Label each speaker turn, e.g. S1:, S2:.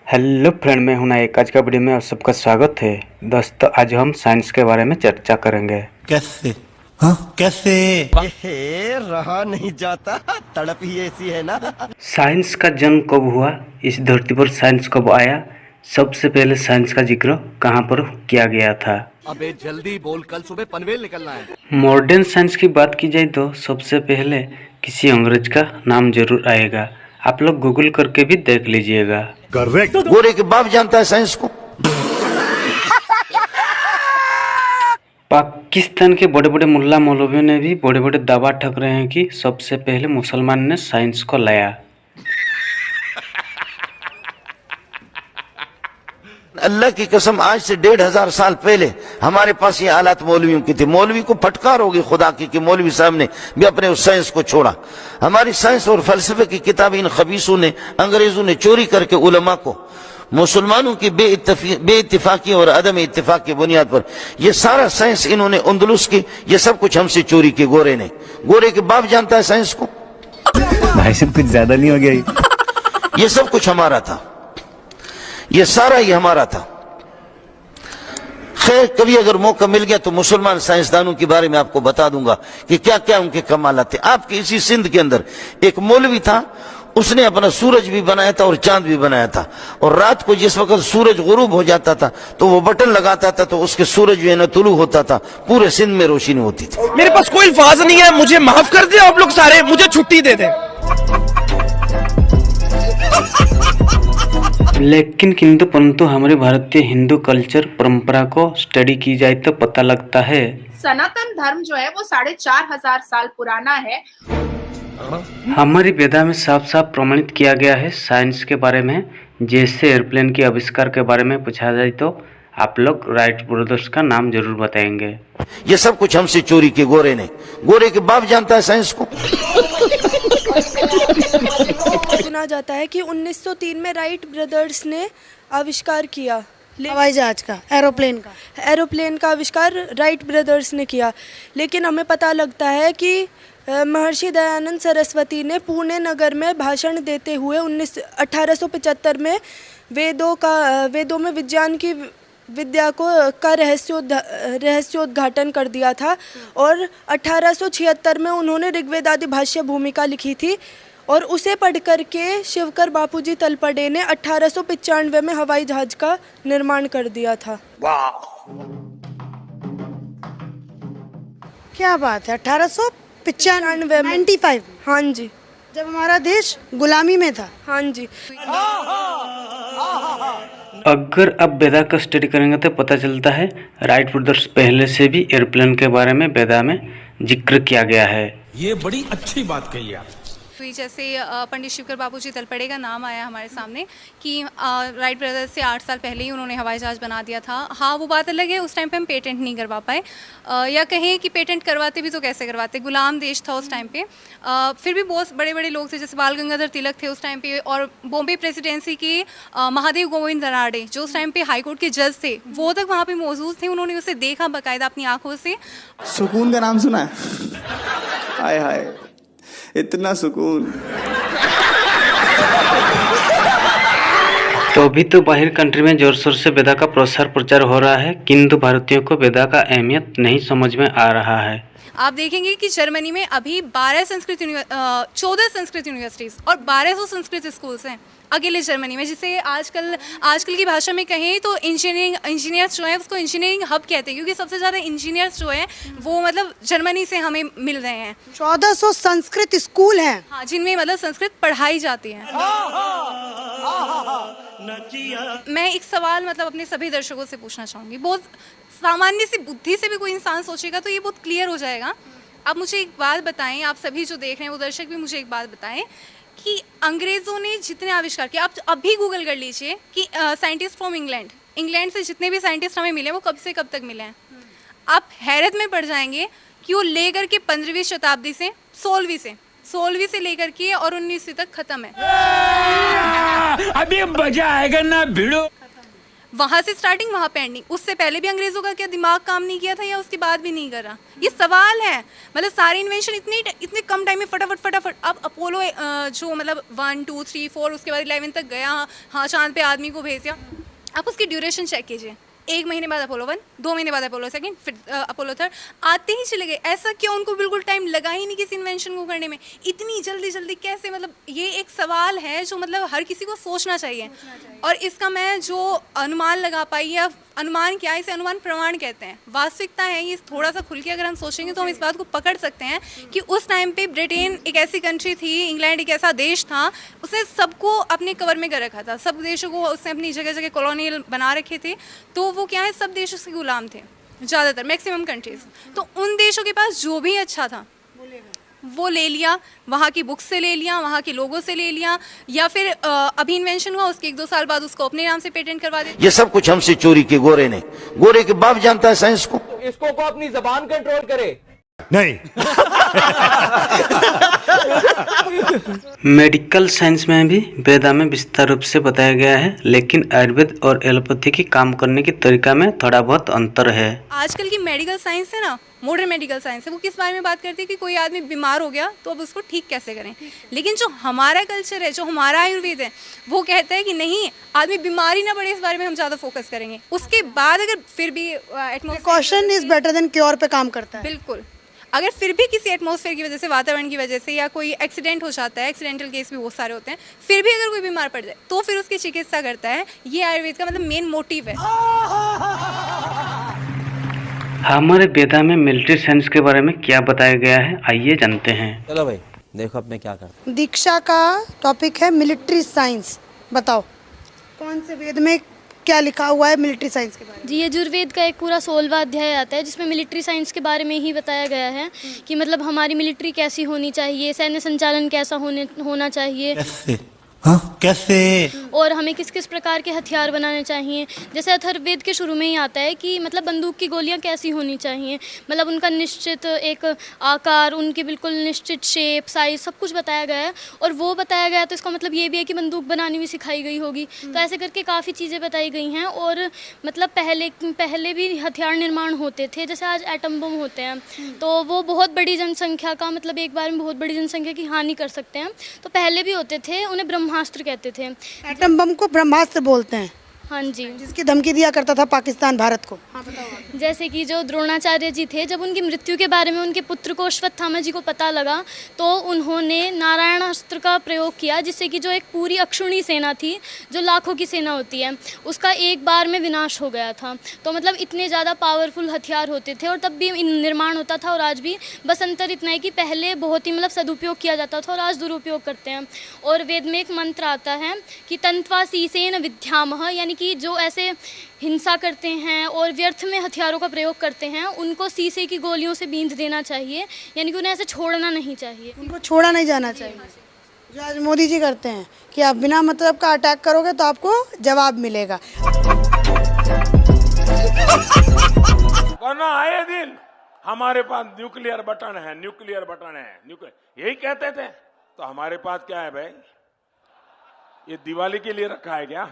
S1: Hello friend, मैं हूं नायक। आज का वीडियो में आप सबका स्वागत है। दोस्तों, आज हम साइंस के बारे में चर्चा करेंगे।
S2: कैसे? हाँ कैसे?
S3: रहा नहीं जाता, तड़प ही ऐसी है ना।
S1: साइंस का जन्म कब हुआ, इस धरती पर साइंस कब आया, सबसे पहले साइंस का जिक्र कहां पर किया गया था।
S3: अबे जल्दी बोल, कल सुबह पनवेल निकलना है।
S1: मॉडर्न साइंस की बात की जाए तो सबसे पहले किसी अंग्रेज का नाम जरूर आएगा। आप लोग गूगल करके भी देख लीजिएगा।
S2: करेक्ट। गोरे के बाप जानता है साइंस को।
S1: पाकिस्तान के बड़े बड़े मुल्ला मौलवियों ने भी बड़े बड़े दावा ठक रहे हैं कि सबसे पहले मुसलमान ने साइंस को लाया।
S2: अल्लाह की कसम, आज से 1500 साल पहले हमारे पास ये हालात मौलवियों की थी। मौलवी को फटकार होगी खुदा की कि मौलवी साहब ने भी अपने उस साइंस को छोड़ा। हमारी साइंस और फलसफे की किताबें इन खबीसों ने, अंग्रेजों ने चोरी करके उलमा को मुसलमानों की बेइत्तिफाकी और अदम इत्तिफाक की बुनियाद पर ये सारा साइंस इन्होंने उंदलुस की, ये सब कुछ हमसे चोरी की। गोरे ने, गोरे के बाप जानता है साइंस को।
S4: भाई साहब कुछ ज्यादा नहीं हो गया?
S2: ये सब कुछ हमारा था, ये सारा ही हमारा था। खैर, कभी अगर मौका मिल गया तो मुसलमान साइंसदानों के बारे में आपको बता दूंगा कि क्या क्या उनके कमाल थे। आपके इसी सिंध के अंदर एक मौलवी था, उसने अपना सूरज भी बनाया था और चांद भी बनाया था। और रात को जिस वक्त सूरज गुरूब हो जाता था तो वो बटन लगाता था तो उसके सूरज जो है ना तुलू होता था, पूरे सिंध में रोशनी होती थी।
S5: मेरे पास कोई अल्फाज नहीं है, मुझे माफ कर दे आप लोग सारे, मुझे छुट्टी दे दे।
S1: लेकिन किंतु परंतु हमारे भारतीय हिंदू कल्चर परंपरा को स्टडी की जाए तो पता लगता है
S6: सनातन धर्म जो है वो 4500 साल पुराना है।
S1: हमारी वेदा में साफ साफ प्रमाणित किया गया है साइंस के बारे में। जैसे एयरप्लेन के आविष्कार के बारे में पूछा जाए तो आप लोग राइट ब्रदर्स का नाम जरूर बताएंगे।
S2: ये सब कुछ हमसे चोरी के गोरे ने। गोरे के बाप जानता है साइंस को।
S7: सुना जाता है कि 1903 में राइट ब्रदर्स ने आविष्कार किया
S8: हवाई जहाज का,
S7: एरोप्लेन का आविष्कार राइट ब्रदर्स ने किया। लेकिन हमें पता लगता है कि महर्षि दयानंद सरस्वती ने पुणे नगर में भाषण देते हुए 1875 में वेदों में विज्ञान की विद्या का रहस्योद्घाटन कर दिया था। और 1876 में उन्होंने ऋग्वेद आदि भाष्य भूमिका लिखी थी और उसे पढ़ करके शिवकर बापूजी तलपड़े ने 1895 में हवाई जहाज का निर्माण कर दिया था।
S8: क्या बात है, 1895 में? 95?
S7: हाँ जी,
S8: जब हमारा देश गुलामी में था।
S7: हाँ जी।
S1: अगर आप वेदा का स्टडी करेंगे तो पता चलता है राइट ब्रदर्स पहले से भी एयरप्लेन के बारे में वेदा में जिक्र किया गया है।
S5: ये बड़ी अच्छी बात कही आप।
S9: जैसे पंडित शिवकर बापूजी तलपड़े का नाम आया हमारे सामने कि राइट ब्रदर्स से 8 साल पहले ही उन्होंने हवाई जहाज बना दिया था। हाँ, वो बात अलग है, उस टाइम पे हम पेटेंट नहीं करवा पाए, या कहें कि पेटेंट करवाते भी तो कैसे करवाते, गुलाम देश था उस टाइम पे। फिर भी बहुत बड़े बड़े लोग थे, जैसे बाल गंगाधर तिलक थे उस टाइम पे, और बॉम्बे प्रेसिडेंसी के महादेव गोविंद दराड़े जो उस टाइम पे हाई कोर्ट के जज थे, वो तक वहाँ पे मौजूद थे। उन्होंने उसे देखा बाकायदा अपनी आंखों से।
S4: सुकून का नाम सुना है? हाय हाय, इतना सुकून।
S1: तो अभी तो बाहर कंट्री में जोर शोर से वेदा का प्रसार प्रचार हो रहा है, किंतु भारतीयों को वेदा का अहमियत नहीं समझ में आ रहा है।
S9: आप देखेंगे कि जर्मनी में अभी 14 संस्कृत यूनिवर्सिटीज़ और 1200 संस्कृत स्कूल्स हैं अकेले जर्मनी में, जिसे आजकल की भाषा में कहें तो इंजीनियर्स जो है उसको इंजीनियरिंग हब कहते हैं, क्योंकि सबसे ज़्यादा इंजीनियर्स जो है वो मतलब जर्मनी से हमें मिल रहे हैं।
S8: 1400 संस्कृत स्कूल हैं।
S9: हाँ, जिनमें मतलब संस्कृत पढ़ाई जाती है। मैं एक सवाल मतलब अपने सभी दर्शकों से पूछना चाहूँगी, बहुत सामान्य सी बुद्धि से भी कोई इंसान सोचेगा तो ये बहुत क्लियर हो जाएगा। आप मुझे एक बात बताएं, आप सभी जो देख रहे हैं वो दर्शक भी मुझे एक बात बताएं कि अंग्रेज़ों ने जितने आविष्कार किए, आप अभी गूगल कर लीजिए कि साइंटिस्ट फ्रॉम इंग्लैंड से जितने भी साइंटिस्ट हमें मिले वो कब से कब तक मिले हैं। आप हैरत में पड़ जाएंगे कि वो लेकर के 15वीं शताब्दी से 16वीं से लेकर के और 19वीं तक खत्म है।
S5: अभी मजा आएगा ना भिड़ो।
S9: वहाँ से स्टार्टिंग वहाँ पे एंडिंग। उससे पहले भी अंग्रेज़ों का क्या दिमाग काम नहीं किया था या उसके बाद भी नहीं करा? ये सवाल है। मतलब सारे इन्वेंशन इतने कम टाइम में फटाफट। अब अपोलो जो मतलब 1 2 3 4 उसके बाद 11 तक गया, हाँ चांद पे आदमी को भेज दिया। आप उसकी ड्यूरेशन चेक कीजिए, 1 महीने बाद अपोलो 1, 2 महीने बाद अपोलो 2, फिर अपोलो 3 आते ही चले गए। ऐसा क्यों? उनको बिल्कुल टाइम लगा ही नहीं किसी इन्वेंशन को करने में। इतनी जल्दी कैसे? मतलब ये एक सवाल है जो मतलब हर किसी को सोचना चाहिए। और इसका मैं जो अनुमान लगा पाई, या अनुमान क्या है, इसे अनुमान प्रमाण कहते हैं। वास्तविकता है ये, थोड़ा सा खुल के अगर हम सोचेंगे तो हम इस बात को पकड़ सकते हैं कि उस टाइम पे ब्रिटेन एक ऐसी कंट्री थी, इंग्लैंड एक ऐसा देश था, उसने सबको अपने कवर में कर रखा था। सब देशों को उसने अपनी जगह कॉलोनियल बना रखे थे। तो वो क्या है, सब देशों से गुलाम थे ज़्यादातर, मैक्सिमम कंट्रीज। तो उन देशों के पास जो भी अच्छा था वो ले लिया, वहाँ की बुक्स से ले लिया, वहाँ के लोगों से ले लिया, या फिर अभी इन्वेंशन हुआ उसके 1-2 साल बाद उसको अपने नाम से पेटेंट करवा दिया।
S2: ये सब कुछ हमसे चोरी की गोरे ने। गोरे के बाप जानता है साइंस को।
S5: इसको को अपनी जबान कंट्रोल करे।
S3: नहीं।
S1: मेडिकल साइंस में भी वेदा में विस्तार रूप से बताया गया है, लेकिन आयुर्वेद और एलोपैथी की काम करने के तरीका में थोड़ा बहुत अंतर है।
S9: आजकल की मेडिकल साइंस है ना, मॉडर्न मेडिकल साइंस है, वो किस बारे में बात करती है कि कोई आदमी बीमार हो गया तो अब उसको ठीक कैसे करें। लेकिन जो हमारा कल्चर है, जो हमारा आयुर्वेद है, वो कहता है कि नहीं, आदमी बीमार ही ना पड़े, इस बारे में हम ज़्यादा फोकस करेंगे। उसके बाद अगर फिर भी
S8: precaution is better than cure पे काम करता है।
S9: बिल्कुल, अगर फिर भी किसी एटमॉस्फेयर की वजह से, वातावरण की वजह से, या कोई एक्सीडेंट हो जाता है, एक्सीडेंटल केस भी बहुत सारे होते हैं, फिर भी अगर कोई बीमार पड़ जाए तो फिर उसकी चिकित्सा करता है। ये आयुर्वेद का मतलब मेन मोटिव है।
S1: हमारे वेदा में मिलिट्री साइंस के बारे में क्या बताया गया है, आइए जानते हैं।
S3: चलो भाई देखो अब मैं क्या करता।
S8: दीक्षा का टॉपिक है मिलिट्री साइंस। बताओ कौन से वेद में क्या लिखा हुआ है मिलिट्री साइंस के बारे में?
S10: जी, यजुर्वेद का एक पूरा 16वां अध्याय आता है जिसमें मिलिट्री साइंस के बारे में ही बताया गया है कि मतलब हमारी मिलिट्री कैसी होनी चाहिए, सैन्य संचालन कैसा होना चाहिए,
S3: कैसे,
S10: और हमें किस किस प्रकार के हथियार बनाने चाहिए। जैसे अथर्ववेद के शुरू में ही आता है कि मतलब बंदूक की गोलियां कैसी होनी चाहिए, मतलब उनका निश्चित एक आकार, उनकी बिल्कुल निश्चित शेप, साइज, सब कुछ बताया गया है। और वो बताया गया तो इसका मतलब ये भी है कि बंदूक बनानी भी सिखाई गई होगी। तो ऐसे करके काफ़ी चीज़ें बताई गई हैं। और मतलब पहले भी हथियार निर्माण होते थे, जैसे आज एटम बम होते हैं, तो वो बहुत बड़ी जनसंख्या का, मतलब एक बार में बहुत बड़ी जनसंख्या की हानि कर सकते हैं। तो पहले भी होते थे, उन्हें ब्रह्मास्त्र कहते थे।
S8: एटम बम को ब्रह्मास्त्र बोलते हैं।
S10: हाँ जी,
S8: जिसकी धमकी दिया करता था पाकिस्तान भारत को। हाँ,
S10: जैसे कि जो द्रोणाचार्य जी थे, जब उनकी मृत्यु के बारे में उनके पुत्र को अश्वत्थामा जी को पता लगा तो उन्होंने नारायणास्त्र का प्रयोग किया, जिससे कि जो एक पूरी अक्षुणी सेना थी, जो लाखों की सेना होती है, उसका एक बार में विनाश हो गया था। तो मतलब इतने ज़्यादा पावरफुल हथियार होते थे और तब भी निर्माण होता था। और आज भी बस अंतर इतना है कि पहले बहुत ही मतलब सदुपयोग किया जाता था और आज दुरुपयोग करते हैं। और वेद में एक मंत्र आता है कि तंत्वा सीसेन विद्यामह, यानी कि जो ऐसे हिंसा करते हैं और व्यर्थ में हथियारों का प्रयोग करते हैं, उनको शीशे की गोलियों से बींध देना चाहिए, यानी कि उन्हें ऐसे छोड़ना नहीं चाहिए,
S8: उनको छोड़ा नहीं जाना चाहिए। जो आज मोदी जी करते हैं कि आप बिना मतलब का अटैक करोगे तो आपको जवाब मिलेगा।
S11: वरना आए दिन हमारे पास न्यूक्लियर बटन है, न्यूक्लियर बटन है, यही कहते थे। तो हमारे पास क्या है भाई? ये दिवाली के लिए रखा है क्या?